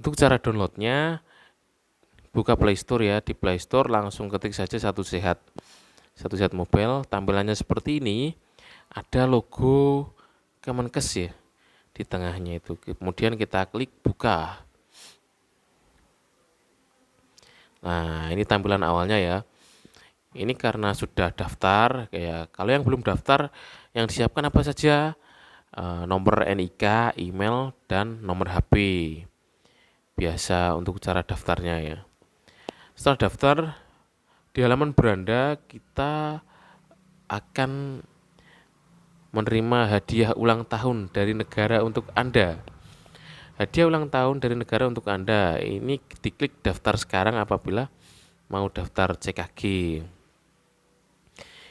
Untuk cara downloadnya, buka Play Store ya. Di Play Store langsung ketik saja Satu Sehat Mobile. Tampilannya seperti ini. Ada logo Kemenkes ya di tengahnya itu. Kemudian kita klik buka. Nah, ini tampilan awalnya ya. Ini karena sudah daftar, kayak kalau yang belum daftar, yang disiapkan apa saja? Nomor NIK, email, dan nomor HP. Biasa untuk cara daftarnya ya. Setelah daftar, di halaman beranda kita akan menerima hadiah ulang tahun dari negara untuk Anda. Hadiah ulang tahun dari negara untuk Anda. Ini diklik daftar sekarang apabila mau daftar CKG.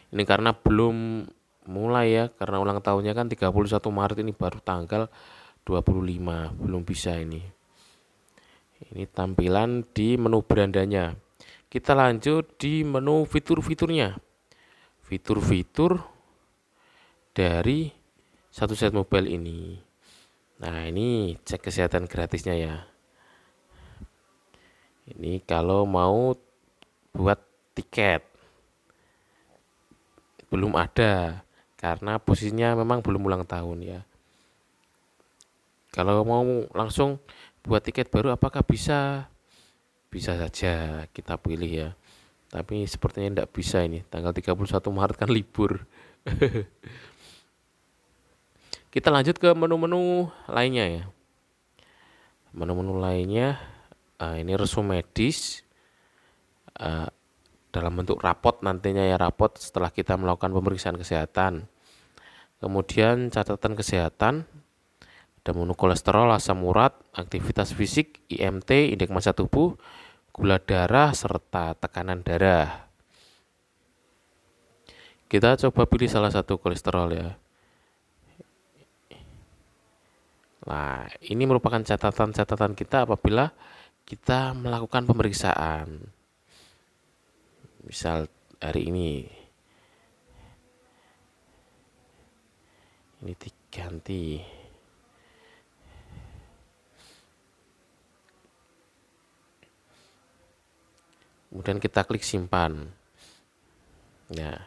Ini karena belum mulai ya, karena ulang tahunnya kan 31 Maret, ini baru tanggal 25, belum bisa ini. Ini tampilan di menu berandanya. Kita lanjut di menu fitur-fiturnya. Fitur-fitur dari Satu Sehat Mobile ini. Nah, ini cek kesehatan gratisnya ya. Ini kalau mau buat tiket. Belum ada karena posisinya memang belum ulang tahun ya. Kalau mau langsung buat tiket baru apakah bisa? Bisa saja kita pilih ya. Tapi sepertinya tidak bisa ini. Tanggal 31 Maret kan libur. Kita lanjut ke menu-menu lainnya ya. Menu-menu lainnya ini resume medis dalam bentuk rapot nantinya ya, rapot setelah kita melakukan pemeriksaan kesehatan. Kemudian catatan kesehatan, ada menu kolesterol, asam urat, aktivitas fisik, IMT, indeks massa tubuh, gula darah, serta tekanan darah. Kita coba pilih salah satu kolesterol ya. Nah, ini merupakan catatan-catatan kita apabila kita melakukan pemeriksaan. Misal hari ini diganti. Kemudian kita klik simpan. Nah,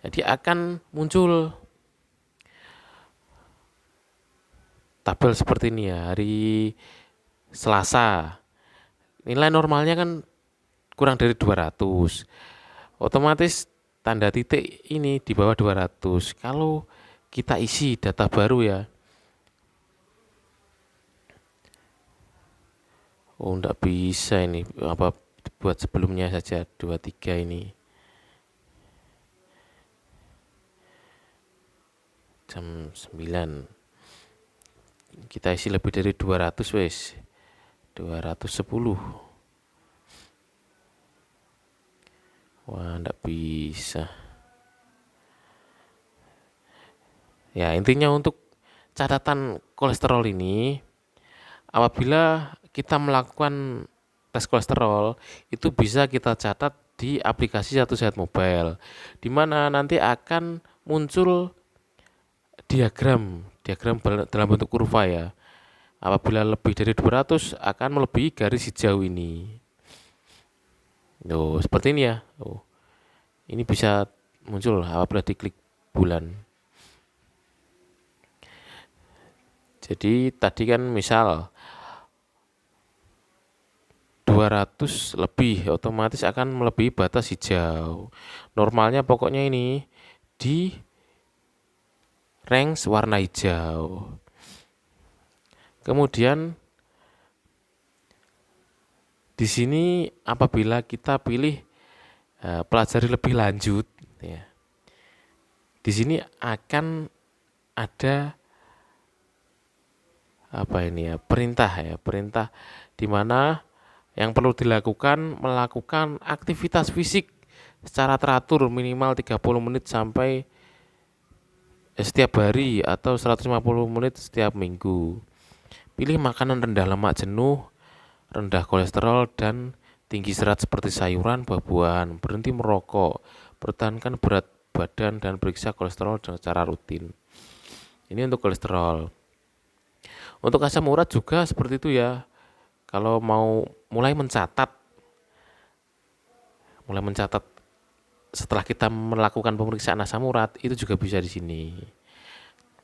jadi akan muncul tabel seperti ini ya. Hari Selasa, nilai normalnya kan kurang dari 200. Otomatis tanda titik ini di bawah 200. Kalau kita isi data baru ya. Oh, enggak bisa ini. Apa buat sebelumnya saja 23 ini. Jam 9. Kita isi lebih dari 200 wes. 210. Wah, enggak bisa. Ya, intinya untuk catatan kolesterol ini, apabila kita melakukan tes kolesterol, itu bisa kita catat di aplikasi Satu Sehat Mobile, di mana nanti akan muncul diagram dalam bentuk kurva ya. Apabila lebih dari 200 akan melebihi garis hijau ini. Seperti ini ya. Ini bisa muncul apabila diklik bulan. Jadi tadi kan misal 200 lebih, otomatis akan melebihi batas hijau. Normalnya pokoknya ini di range warna hijau. Kemudian di sini apabila kita pilih pelajari lebih lanjut ya. Di sini akan ada perintah di mana yang perlu dilakukan, melakukan aktivitas fisik secara teratur minimal 30 menit sampai setiap hari atau 150 menit setiap minggu. Pilih makanan rendah lemak jenuh, rendah kolesterol, dan tinggi serat seperti sayuran, buah-buahan. Berhenti merokok, pertahankan berat badan, dan periksa kolesterol secara rutin. Ini untuk kolesterol. Untuk asam urat juga seperti itu ya. kalau mau mulai mencatat setelah kita melakukan pemeriksaan asam urat, itu juga bisa di sini.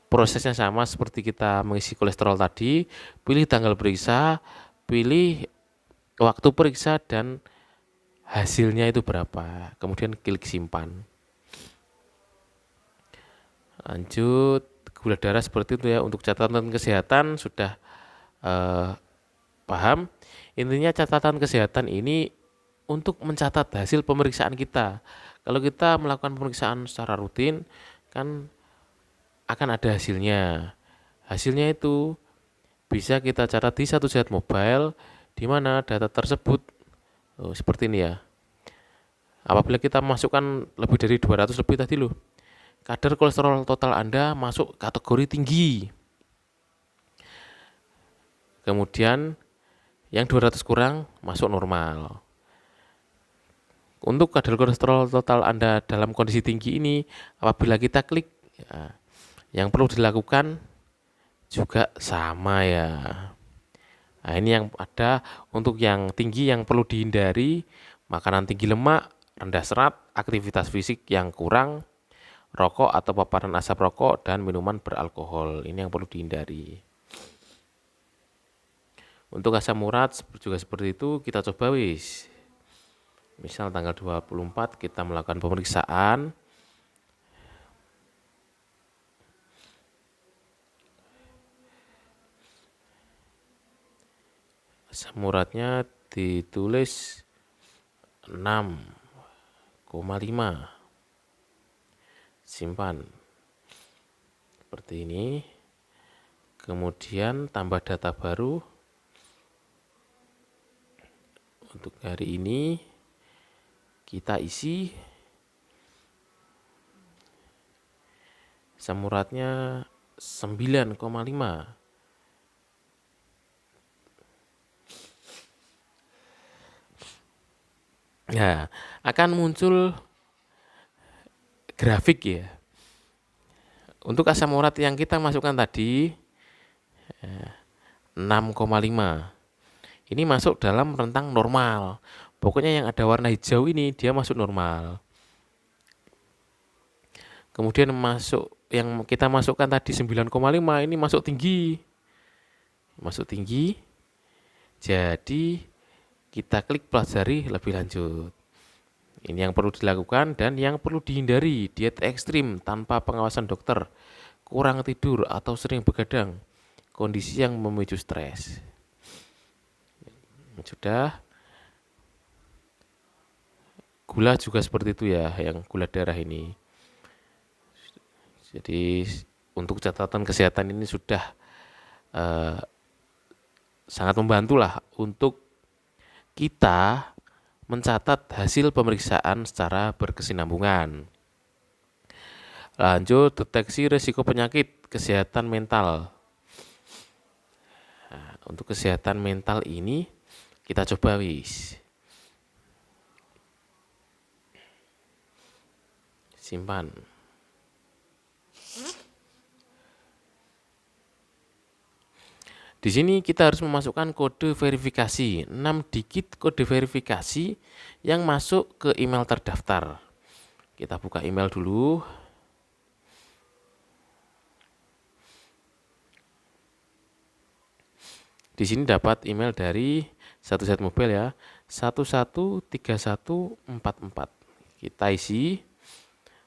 Prosesnya sama seperti kita mengisi kolesterol tadi, pilih tanggal periksa, pilih waktu periksa dan hasilnya itu berapa. Kemudian klik simpan. Lanjut, gula darah seperti itu ya. Untuk catatan kesehatan sudah paham. Intinya catatan kesehatan ini untuk mencatat hasil pemeriksaan kita. Kalau kita melakukan pemeriksaan secara rutin, kan akan ada hasilnya. Hasilnya itu bisa kita catat di satu zat mobile, di mana data tersebut seperti ini ya. Apabila kita masukkan lebih dari 200 lebih tadi loh, kadar kolesterol total Anda masuk kategori tinggi. Kemudian yang 200 kurang masuk normal. Untuk kadar kolesterol total Anda dalam kondisi tinggi ini, apabila kita klik, ya, yang perlu dilakukan juga sama ya. Nah, ini yang ada untuk yang tinggi yang perlu dihindari, makanan tinggi lemak, rendah serat, aktivitas fisik yang kurang, rokok atau paparan asap rokok, dan minuman beralkohol. Ini yang perlu dihindari. Untuk asam urat juga seperti itu, kita coba wis. Misal tanggal 24 kita melakukan pemeriksaan. Asam uratnya ditulis 6,5. Simpan. Seperti ini. Kemudian tambah data baru. Untuk hari ini kita isi asam uratnya 9,5. Nah, akan muncul grafik ya. Untuk asam urat yang kita masukkan tadi 6,5. Ini masuk dalam rentang normal. Pokoknya yang ada warna hijau ini dia masuk normal. Kemudian yang kita masukkan tadi 9,5 ini masuk tinggi. Masuk tinggi. Jadi kita klik pelajari lebih lanjut. Ini yang perlu dilakukan dan yang perlu dihindari, diet ekstrim tanpa pengawasan dokter, kurang tidur atau sering begadang, kondisi yang memicu stres. Sudah. Gula juga seperti itu ya, yang gula darah ini. Jadi untuk catatan kesehatan ini sudah sangat membantu lah untuk kita mencatat hasil pemeriksaan secara berkesinambungan. Lanjut, deteksi risiko penyakit kesehatan mental. Nah, untuk kesehatan mental ini kita coba wis. Simpan. Di sini kita harus memasukkan kode verifikasi, 6 digit kode verifikasi yang masuk ke email terdaftar. Kita buka email dulu. Di sini dapat email dari satu zat mobile ya, 113144. Kita isi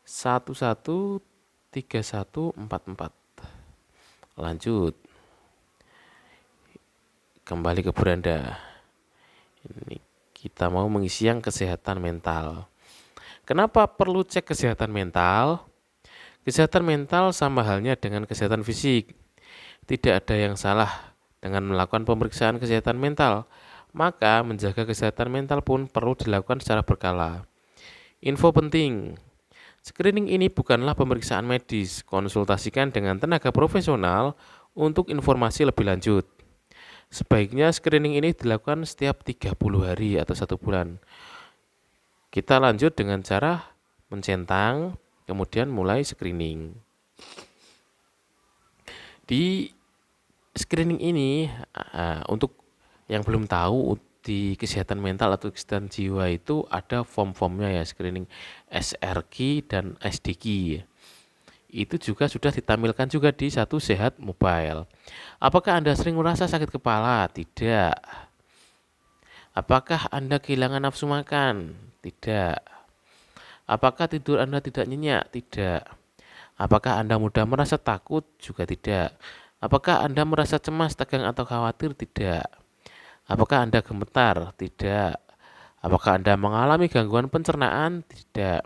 113144. Lanjut. Kembali ke beranda. Ini kita mau mengisi yang kesehatan mental. Kenapa perlu cek kesehatan mental? Kesehatan mental sama halnya dengan kesehatan fisik. Tidak ada yang salah dengan melakukan pemeriksaan kesehatan mental. Maka menjaga kesehatan mental pun perlu dilakukan secara berkala. Info penting. Screening ini bukanlah pemeriksaan medis. Konsultasikan dengan tenaga profesional untuk informasi lebih lanjut. Sebaiknya screening ini dilakukan setiap 30 hari atau 1 bulan. Kita lanjut dengan cara mencentang, kemudian mulai screening. Di screening ini untuk Yang belum tahu di kesehatan mental atau kesehatan jiwa itu ada form-formnya ya, screening SRQ dan SDQ. Itu juga sudah ditampilkan juga di Satu Sehat Mobile. Apakah Anda sering merasa sakit kepala? Tidak. Apakah Anda kehilangan nafsu makan? Tidak. Apakah tidur Anda tidak nyenyak? Tidak. Apakah Anda mudah merasa takut? Juga tidak. Apakah Anda merasa cemas, tegang, atau khawatir? Tidak. Apakah Anda gemetar? Tidak. Apakah Anda mengalami gangguan pencernaan? Tidak.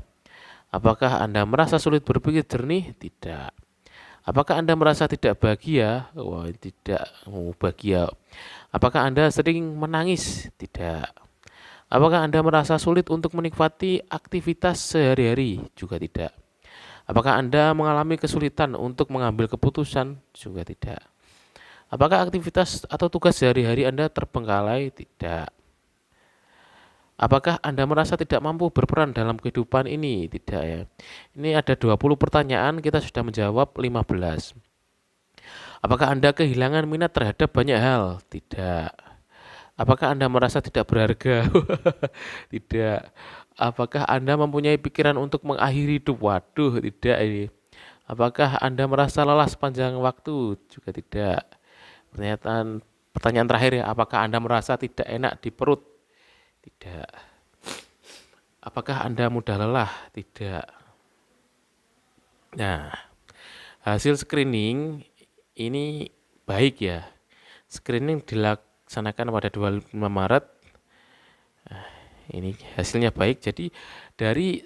Apakah Anda merasa sulit berpikir jernih? Tidak. Apakah Anda merasa tidak bahagia? Wah, tidak. Bahagia. Apakah Anda sering menangis? Tidak. Apakah Anda merasa sulit untuk menikmati aktivitas sehari-hari? Juga tidak. Apakah Anda mengalami kesulitan untuk mengambil keputusan? Juga tidak. Apakah aktivitas atau tugas sehari-hari Anda terbengkalai? Tidak. Apakah Anda merasa tidak mampu berperan dalam kehidupan ini? Tidak ya. Ini ada 20 pertanyaan, kita sudah menjawab 15. Apakah Anda kehilangan minat terhadap banyak hal? Tidak. Apakah Anda merasa tidak berharga? Tidak. Apakah Anda mempunyai pikiran untuk mengakhiri hidup? Waduh, tidak ini. Apakah Anda merasa lelah sepanjang waktu? Juga tidak. Pertanyaan terakhir ya, apakah Anda merasa tidak enak di perut? Tidak. Apakah Anda mudah lelah? Tidak. Nah, hasil screening ini baik ya. Screening dilaksanakan pada 25 Maret. Ini hasilnya baik. Jadi dari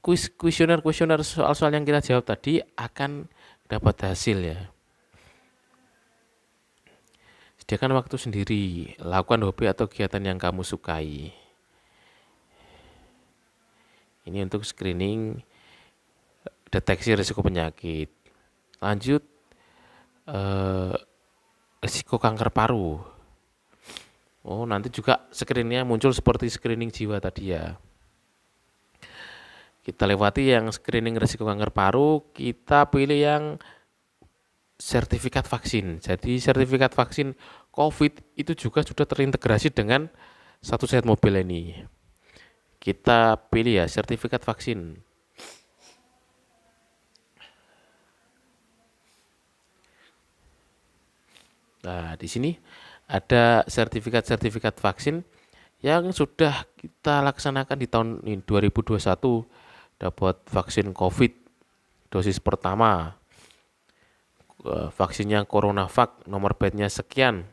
kuesioner soal-soal yang kita jawab tadi akan dapat hasil ya. Sediakan waktu sendiri, lakukan hobi atau kegiatan yang kamu sukai. Ini untuk screening deteksi risiko penyakit. Lanjut, risiko kanker paru. Oh, nanti juga screeningnya muncul seperti screening jiwa tadi ya. Kita lewati yang screening risiko kanker paru, kita pilih yang sertifikat vaksin. Jadi sertifikat vaksin COVID itu juga sudah terintegrasi dengan Satu Sehat Mobile ini. Kita pilih ya sertifikat vaksin. Nah, di sini ada sertifikat-sertifikat vaksin yang sudah kita laksanakan di tahun 2021. Dapat vaksin COVID dosis pertama. Vaksinnya CoronaVac, nomor bednya sekian.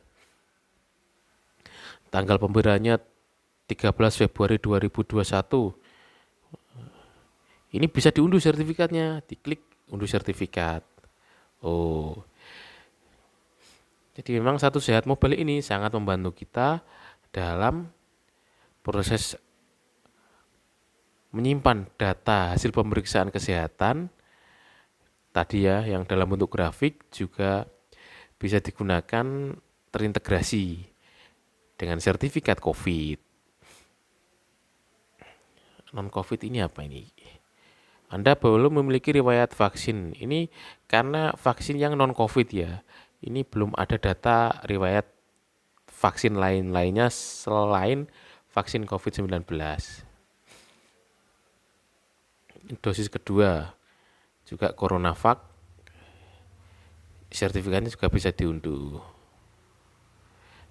Tanggal pemberiannya 13 Februari 2021. Ini bisa diunduh sertifikatnya, diklik unduh sertifikat. Oh, jadi memang Satu Sehat Mobile ini sangat membantu kita dalam proses menyimpan data hasil pemeriksaan kesehatan tadi ya, yang dalam bentuk grafik juga bisa digunakan terintegrasi dengan sertifikat COVID. Non-COVID ini apa ini? Anda belum memiliki riwayat vaksin. Ini karena vaksin yang non-COVID ya. Ini belum ada data riwayat vaksin lainnya selain vaksin COVID-19. Dosis kedua juga CoronaVac, sertifikatnya juga bisa diunduh.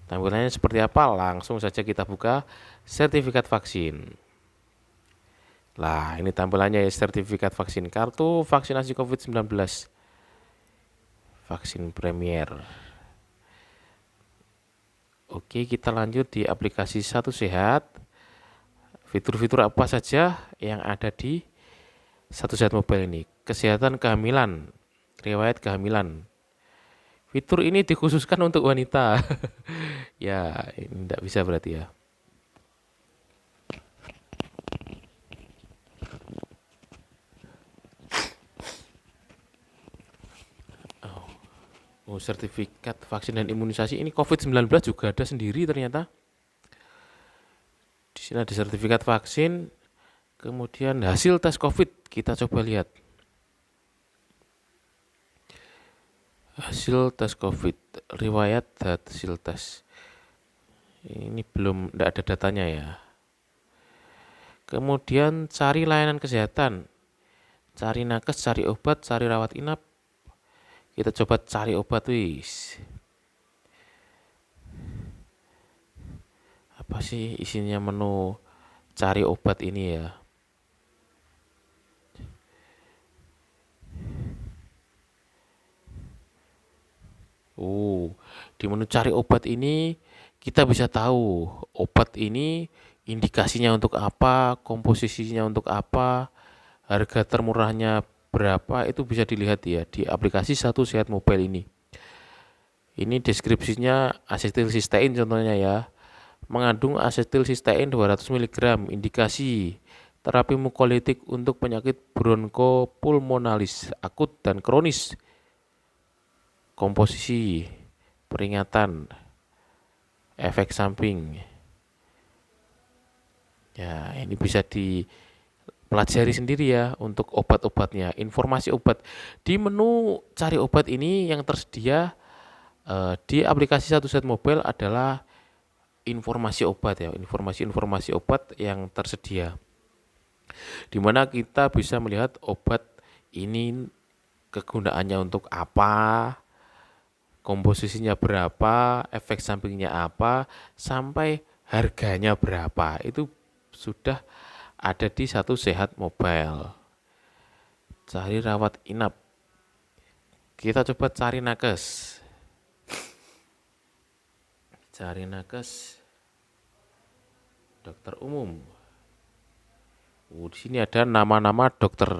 Tampilannya seperti apa? Langsung saja kita buka sertifikat vaksin. Lah, ini tampilannya ya, sertifikat vaksin, kartu vaksinasi COVID-19, vaksin Premier. Oke, kita lanjut di aplikasi Satu Sehat. Fitur-fitur apa saja yang ada di Satu Sehat Mobile ini? Kesehatan kehamilan, riwayat kehamilan. Fitur ini dikhususkan untuk wanita. Ya, ini tidak bisa berarti ya. Oh, sertifikat vaksin dan imunisasi ini COVID-19 juga ada sendiri ternyata. Di sini ada sertifikat vaksin, kemudian hasil tes COVID. Kita coba lihat. Hasil tes COVID, riwayat hasil tes. Ini belum, tidak ada datanya ya. Kemudian cari layanan kesehatan, cari nakes, cari obat, cari rawat inap. Kita coba cari obat wis. Apa sih isinya menu cari obat ini ya? Di menu cari obat ini kita bisa tahu obat ini indikasinya untuk apa, komposisinya untuk apa, harga termurahnya berapa, itu bisa dilihat ya di aplikasi Satu Sehat Mobile ini. Ini deskripsinya asetilsistein contohnya ya. Mengandung asetilsistein 200 mg, indikasi terapi mukolitik untuk penyakit bronkopulmonalis akut dan kronis. Komposisi, peringatan, efek samping. Ya, ini bisa dipelajari sendiri ya untuk obat-obatnya. Informasi obat di menu cari obat ini yang tersedia di aplikasi Satu Sehat Mobile adalah informasi obat ya, informasi-informasi obat yang tersedia. Di mana kita bisa melihat obat ini kegunaannya untuk apa, komposisinya berapa, efek sampingnya apa, sampai harganya berapa. Itu sudah ada di Satu Sehat Mobile. Cari rawat inap. Kita coba cari nakes. Cari nakes dokter umum. Di sini ada nama-nama dokter.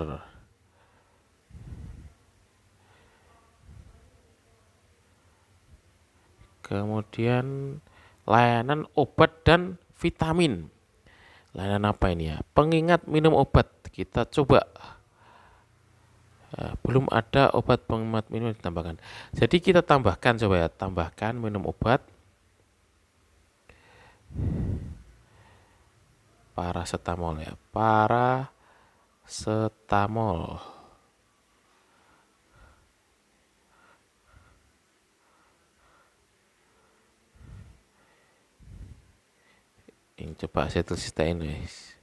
Kemudian layanan obat dan vitamin. Layanan apa ini ya? Pengingat minum obat. Kita coba. Belum ada obat pengingat minum ditambahkan. Jadi kita tambahkan coba ya, tambahkan minum obat. Paracetamol ya, paracetamol. Ini coba asetilsistein guys.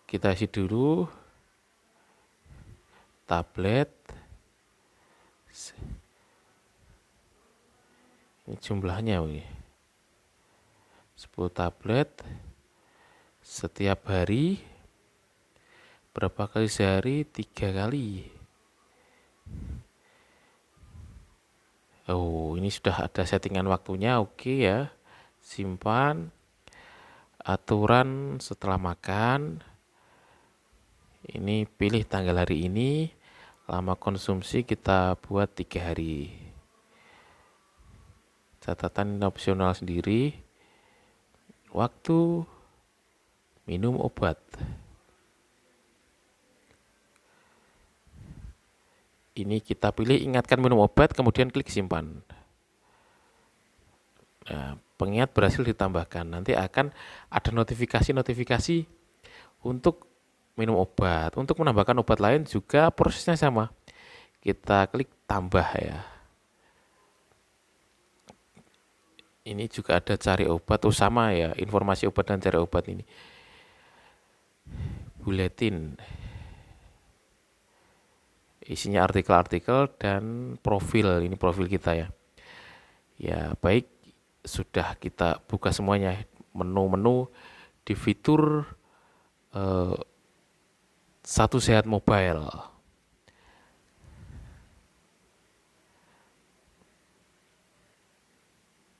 Kita isi dulu tablet. Ini jumlahnya ini. 10 tablet setiap hari. Berapa kali sehari? 3 kali. Ini sudah ada settingan waktunya. Oke ya. Simpan. Aturan setelah makan. Ini pilih tanggal hari ini. Lama konsumsi kita buat 3 hari. Catatan opsional sendiri. Waktu minum obat. Ini kita pilih ingatkan minum obat, kemudian klik simpan. Nah, pengingat berhasil ditambahkan. Nanti akan ada notifikasi-notifikasi untuk minum obat. Untuk menambahkan obat lain juga prosesnya sama. Kita klik tambah ya. Ini juga ada cari obat, sama ya, informasi obat dan cari obat ini. Buletin. Isinya artikel-artikel dan profil, ini profil kita ya. Ya, baik, sudah kita buka semuanya, menu-menu di fitur Satu Sehat Mobile.